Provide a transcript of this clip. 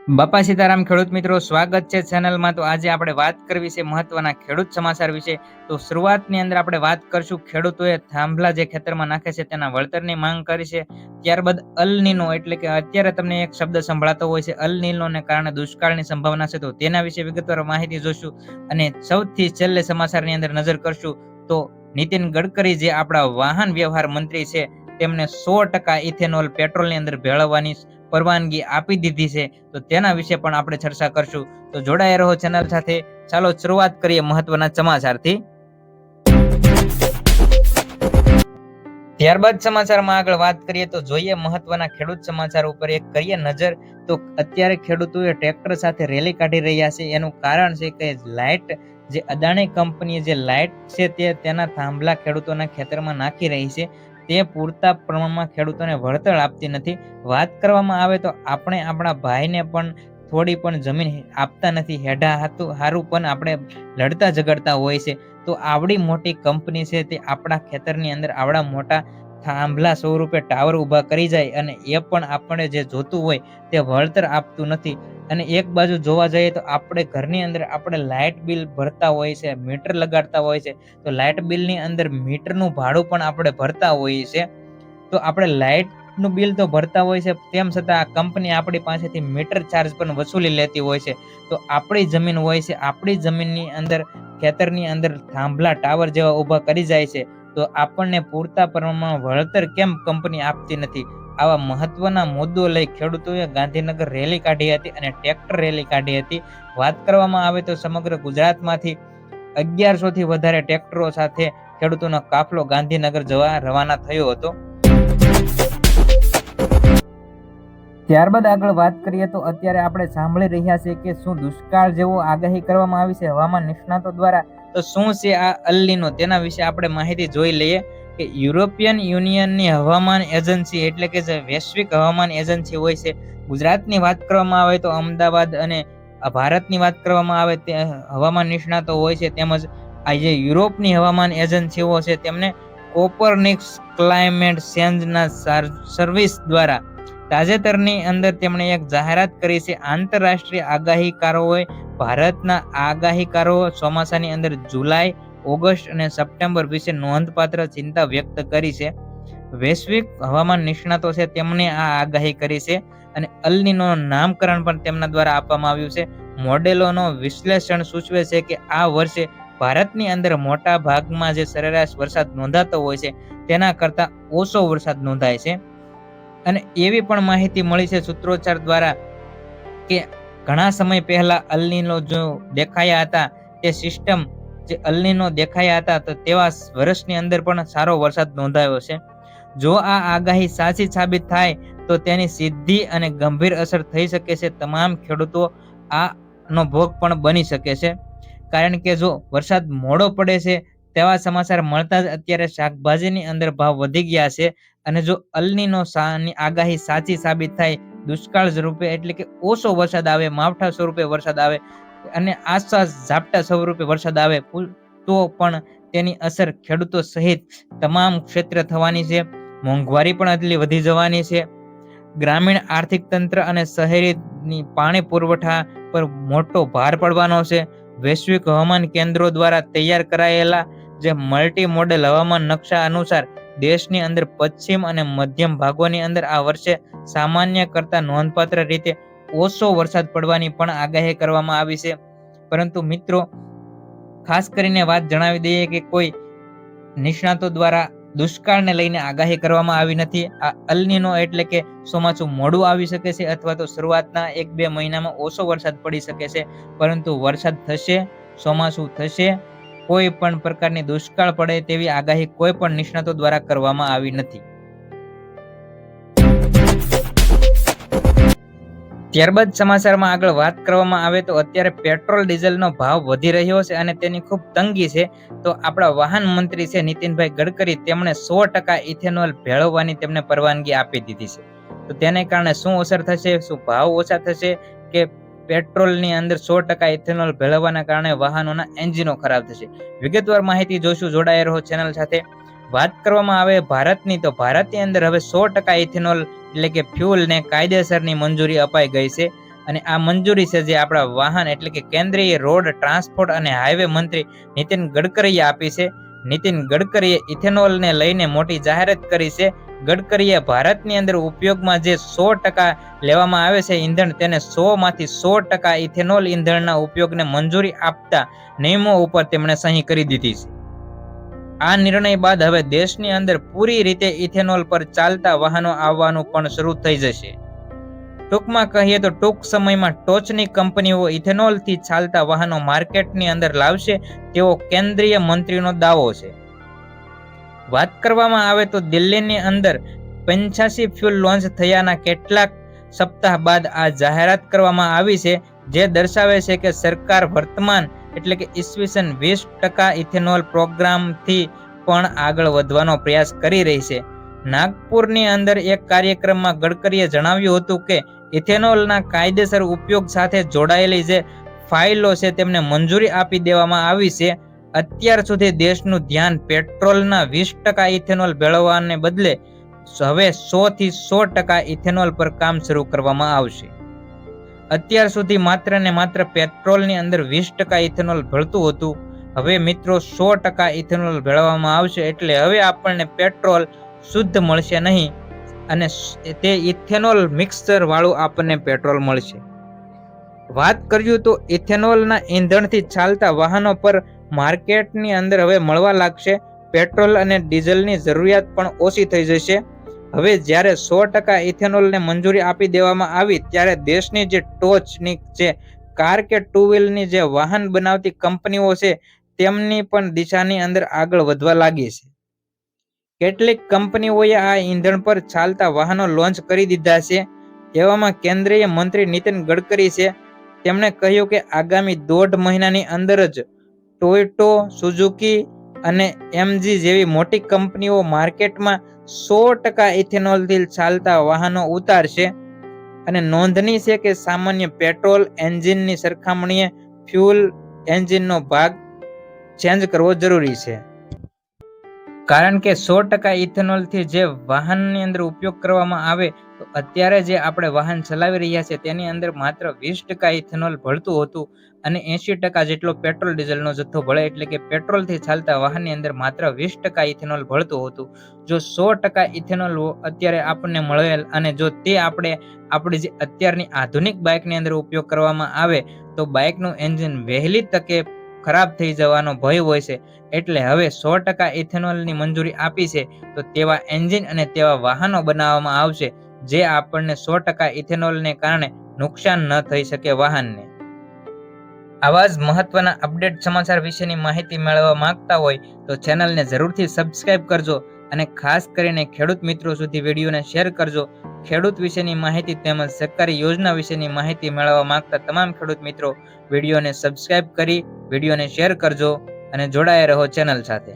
બાપા સીતારામ ખેડૂત મિત્રો, સ્વાગત છે ચેનલમાં। તો આજે આપણે વાત કરવી છે મહત્વના ખેડૂત સમાચાર વિશે। તો શરૂઆતની અંદર આપણે વાત કરશું ખેડૂતોએ થાંભલા જે ખેતરમાં નાખે છે તેના વળતરની માંગ કરી છે। ત્યારબાદ અલ નીનો એટલે કે અત્યારે તમને એક શબ્દ સંભળાતો હોય છે અલ નીનોને કારણે દુષ્કાળની સંભાવના છે, તો તેના વિશે વિગતવાર માહિતી જોશું। અને સૌથી છેલ્લે સમાચારની અંદર નજર કરશું તો નીતિન ગડકરી જે આપણા વાહન વ્યવહાર મંત્રી છે તેમને 100% ઇથેનોલ પેટ્રોલની અંદર ભેળવવાની પરવાનગી આપી દીધી છે, તો તેના વિશે પણ આપણે ચર્ચા કરશું। તો જોડાયા રહો ચેનલ સાથે। ચાલો શરૂઆત કરીએ મહત્વના સમાચારથી। ત્યારબાદ સમાચારમાં આગળ વાત કરીએ તો જોઈએ મહત્વના ખેડૂત સમાચાર ઉપર એક કરીએ નજર। તો અત્યારે ખેડૂતોએ ટ્રેક્ટર સાથે રેલી કાઢી રહ્યા છે। એનું કારણ છે કે લાઇટ જે અદાણી કંપની જે લાઇટ છે તેના થાંભલા ખેડૂતોના ખેતરમાં નાખી રહી છે, તે પૂરતા પ્રમાણમાં ખેડૂતોને વળતર આપતી નથી। વાત કરવામાં આવે તો આપણે આપણા ભાઈને પણ થોડી પણ જમીન આપતા નથી, હેઠા હારું પણ આપણે લડતા ઝઘડતા હોય છે। તો આવડી મોટી કંપની છે તે આપણા ખેતરની અંદર આવડા મોટા થાંભલા સ્વરૂપે ટાવર ઊભા કરી જાય અને એ પણ આપણે જે જોતું હોય તે વળતર આપતું નથી। અને એક બાજુ જોવા જઈએ તો આપણે ઘરની અંદર આપણે લાઇટ બિલ ભરતા હોય છે, મીટર લગાડતા હોય છે, તો લાઇટ બિલની અંદર મીટરનું ભાડું પણ આપણે ભરતા હોઈએ છે। તો આપણે લાઇટનું બિલ તો ભરતા હોય છે, તેમ છતાં આ કંપની આપણી પાસેથી મીટર ચાર્જ પણ વસૂલી લેતી હોય છે। તો આપણી જમીન હોય છે, આપણી જમીનની અંદર ખેતરની અંદર થાંભલા ટાવર જેવા ઊભા કરી જાય છે, તો આપણને પૂરતા પ્રમાણમાં વળતર કેમ કંપની આપતી નથી? આવા મહત્વના મુદ્દો લઈ ખેડૂતોએ ગાંધીનગર રેલી કાઢી હતી અને ટ્રેક્ટર રેલી કાઢી હતી। વાત કરવામાં આવે તો સમગ્ર ગુજરાતમાંથી 1100 થી વધારે ટ્રેક્ટરો સાથે ખેડૂતોનો કાફલો ગાંધીનગર જવા રવાના થયો હતો। ત્યારબાદ આગળ વાત કરીએ તો અત્યારે આપણે સાંભળી રહ્યા છીએ કે શું દુષ્કાળ જેવો આગાહી કરવામાં આવી છે હવામાન નિષ્ણાતો દ્વારા। તો શું છે આ અલ નીનો, તેના વિશે આપણે માહિતી જોઈ લઈએ કે યુરોપિયન યુનિયનની હવામાન એજન્સી એટલે કે જે વૈશ્વિક હવામાન એજન્સી હોય છે, ગુજરાતની વાત કરવામાં આવે તો અમદાવાદ અને ભારતની વાત કરવામાં આવે તે હવામાન નિષ્ણાતો હોય છે, તેમજ આ જે યુરોપની હવામાન એજન્સીઓ છે તેમને કોપરનિક્સ ક્લાઇમેટ ચેન્જના સર્વિસ દ્વારા તાજેતરની અંદર તેમણે એક જાહેરાત કરી છે। આંતરરાષ્ટ્રીય આગાહીકારોએ ભારતના આગાહીકારો ચોમાસાની અંદર જુલાઈ, ઓગસ્ટ અને સપ્ટેમ્બર વિશે નોંધપાત્ર ચિંતા વ્યક્ત કરી છે। વૈશ્વિક હવામાન નિષ્ણાતો છે તેમને આ આગાહી કરી છે અને અલ નીનોનું નામકરણ પણ તેમના દ્વારા આપવામાં આવ્યું છે। મોડેલોનો વિશ્લેષણ સૂચવે છે કે આ વર્ષે ભારતની અંદર મોટા ભાગમાં જે સરેરાશ વરસાદ નોંધાતો હોય છે તેના કરતાં ઓછો વરસાદ નોંધાય છે। અને એવી પણ માહિતી મળી છે સૂત્રોચ્ચાર દ્વારા કે ઘણા સમય પહેલા અલ નીનો જો દેખાયા હતા તે સિસ્ટમ જે અલ નીનો દેખાયા હતા તો તેવા વર્ષની અંદર પણ સારો વરસાદ નોંધાયો છે। જો આ આગાહી સાચી સાબિત થાય તો તેની સીધી અને ગંભીર અસર થઈ શકે છે, તમામ ખેડૂતો આનો ભોગ પણ બની શકે છે। કારણ કે જો વરસાદ મોડો પડે છે તેવા સમાચાર મળતા જ અત્યારે શાકભાજીની અંદર ભાવ વધી ગયા છે। અને જો અલ નીનો ની આગાહી સાચી સાબિત થાય, દુષ્કાળ સ્વરૂપે એટલે કે ઓછો વરસાદ આવે, માવઠા સ્વરૂપે વરસાદ આવે અને આસપાસ ઝાપટા સ્વરૂપે વરસાદ આવે તો પણ તેની અસર ખેડૂતો સહિત તમામ ક્ષેત્રે થવાની છે। મોંઘવારી પણ એટલી વધી જવાની છે। ગ્રામીણ આર્થિક તંત્ર અને શહેરીની પાણી પુરવઠા પર મોટો ભાર પડવાનો છે। વૈશ્વિક હવામાન કેન્દ્રો દ્વારા તૈયાર કરાયેલા જે મલ્ટી મોડેલ હવામાન નકશા અનુસાર દેશની અંદર પશ્ચિમ અને મધ્યમ ભાગોની અંદર આ વર્ષે સામાન્ય કરતા નોંધપાત્ર રીતે ઓછો વરસાદ પડવાની પણ આગાહી કરવામાં આવી છે। પરંતુ મિત્રો, ખાસ કરીને વાત જણાવી દઈએ કે કોઈ નિષ્ણાતો દ્વારા દુષ્કાળને લઈને આગાહી કરવામાં આવી નથી। આ અલ નીનો એટલે કે ચોમાસું મોડું આવી શકે છે અથવા તો શરૂઆતના 1-2 મહિનામાં ઓછો વરસાદ પડી શકે છે, પરંતુ વરસાદ થશે, ચોમાસું થશે, કોઈ પણ પ્રકારની દુષ્કાળ પડે તેવી આગાહી કોઈ પણ નિષ્ણાતો દ્વારા કરવામાં આવી નથી। ત્યારબાદ સમાચારમાં આગળ વાત કરવામાં આવે તો અત્યારે પેટ્રોલ ડીઝલનો ભાવ વધી રહ્યો છે અને તેની ખૂબ તંગી છે। તો આપણા વાહન મંત્રી છે નીતિનભાઈ ગડકરી, તેમણે 100% ઇથેનોલ ભેળવવાની તેમને પરવાનગી આપી દીધી છે। તો તેને કારણે શું અસર થશે? શું ભાવ ઓછા થશે કે પેટ્રોલની અંદર 100% ઇથેનોલ ભેળવવાના કારણે વાહનોના એન્જિનો ખરાબ થશે? વિગતવાર માહિતી જોઈશું, જોડાયા રહો ચેનલ સાથે। વાત કરવામાં આવે ભારતની, તો ભારતની અંદર હવે 100% ઇથેનોલ એટલે કે ફ્યુલને કાયદેસરની મંજૂરી અપાઈ ગઈ છે। અને આ મંજૂરી છે જે આપણા વાહન એટલે કે કેન્દ્રીય રોડ ટ્રાન્સપોર્ટ અને હાઈવે મંત્રી નીતિન ગડકરીએ આપી છે. નીતિન ગડકરીએ ઇથેનોલને લઈને મોટી જાહેરાત કરી છે. ગડકરીએ ભારતની અંદર ઉપયોગમાં જે 100% લેવામાં આવે છે ઈંધણ, તેને 100માંથી 100% ઇથેનોલ ઈંધણના ઉપયોગને મંજૂરી આપતા નિયમો ઉપર તેમણે સહી કરી દીધી છે. આ નિર્ણય બાદ હવે દેશની અંદર પૂરી રીતે ઇથેનોલ પર ચાલતા વાહનો આવવાનું પણ શરૂ થઈ જશે. ટૂંકમાં કહીએ તો ટૂંક સમયમાં ટોચની કંપનીઓ ઇથેનોલથી ચાલતા વાહનો માર્કેટની અંદર લાવશે તેવો કેન્દ્રીય મંત્રીનો દાવો છે. વાત કરવામાં આવે તો દિલ્હીની અંદર 85 ફ્યુલ લોન્ચ થયાના કેટલાક સપ્તાહ બાદ આ જાહેરાત કરવામાં આવી છે, જે દર્શાવે છે કે સરકાર વર્તમાન એટલે કે ઈસવીસન 20% ઇથેનોલ પ્રોગ્રામથી પણ આગળ વધવાનો પ્રયાસ કરી રહી છે. નાગપુરની અંદર એક કાર્યક્રમમાં ગડકરીએ જણાવ્યું હતું કે ઇથેનોલના કાયદેસર ઉપયોગ સાથે જોડાયેલી જે ફાઇલો છે તેમને મંજૂરી આપી દેવામાં આવી છે. અત્યાર સુધી દેશનું ધ્યાન પેટ્રોલના 20% ઇથેનોલ ભેળવવાને બદલે હવે 100થી 100% ઇથેનોલ પર કામ શરૂ કરવામાં આવશે. અત્યાર સુધી માત્ર ને માત્ર પેટ્રોલની અંદર 20% ઇથેનોલ ભળતું હતું. હવે મિત્રો 100% ઇથેનોલ ભેળવવામાં આવશે, એટલે હવે આપણને પેટ્રોલ શુદ્ધ મળશે નહીં અને તે ઇથેનોલ મિક્સચર વાળું આપણને પેટ્રોલ મળશે. વાત કર્યું તો ઇથેનોલના ઈંધણથી ચાલતા વાહનો પર માર્કેટની અંદર હવે મળવા લાગશે. પેટ્રોલ અને ડીઝલની જરૂરિયાત પણ ઓછી થઈ જશે. હવે જ્યારે 100% ઇથેનોલને મંજૂરી આપી દેવામાં આવી ત્યારે દેશની જે ટોચની જે કાર કે ટુ વ્હીલની જે વાહન બનાવતી કંપનીઓ છે તેમની પણ દિશાની અંદર આગળ વધવા લાગી છે. કેટલીક કંપનીઓએ આ ઈંધણ પર ચાલતા વાહનો લોન્ચ કરી દીધા છે. એવામાં કેન્દ્રીય મંત્રી નીતિન ગડકરી છે. તેમણે કહ્યું કે આગામી 1.5 મહિનાની અંદર જ ટોયોટો, સુઝુકી અને એમજી જેવી મોટી કંપનીઓ માર્કેટમાં 100% ઇથેનોલથી ચાલતા વાહનો ઉતારશે. અને નોંધનીય છે કે સામાન્ય પેટ્રોલ એન્જિનની સરખામણીએ ફ્યુલ એન્જિનનો ભાગ ચેન્જ કરવો જરૂરી છે. કારણ કે 100% ઇથેનોલથી જે વાહનની અંદર ઉપયોગ કરવામાં આવે તો અત્યારે જે આપણે વાહન ચલાવી રહ્યા છે તેની અંદર માત્ર 20% ઇથેનોલ ભળતું હતું અને 80% જેટલો પેટ્રોલ ડીઝલનો જથ્થો ભળે, એટલે કે પેટ્રોલથી ચાલતા વાહનની અંદર માત્ર 20% ઇથેનોલ ભળતું હતું. જો 100% ઇથેનોલ અત્યારે આપણને મળેલ અને જો તે આપણી જે અત્યારની આધુનિક બાઇકની અંદર ઉપયોગ કરવામાં આવે તો બાઇકનું એન્જિન વહેલી તકે ખરાબ થઈ જવાનો ભય હોય છે. એટલે હવે 100% ઇથેનોલની મંજૂરી આપી છે તો તેવા એન્જિન અને તેવા વાહનો બનાવવામાં આવશે જે આપણને 100% ઇથેનોલને કારણે નુકસાન ન થઈ શકે વાહનને. આવા જ મહત્વના અપડેટ સમાચાર વિશેની માહિતી મેળવવા માંગતા હોય તો ચેનલને જરૂરથી સબસ્ક્રાઇબ કરજો અને ખાસ કરીને ખેડૂત મિત્રો સુધી વિડીયોને શેર કરજો. ખેડૂત વિશેની માહિતી તેમજ સરકારી યોજના વિશેની માહિતી મેળવવા માંગતા તમામ ખેડૂત મિત્રો વિડીયોને સબસ્ક્રાઇબ કરી વિડીયોને શેર કરજો અને જોડાયા રહો ચેનલ સાથે.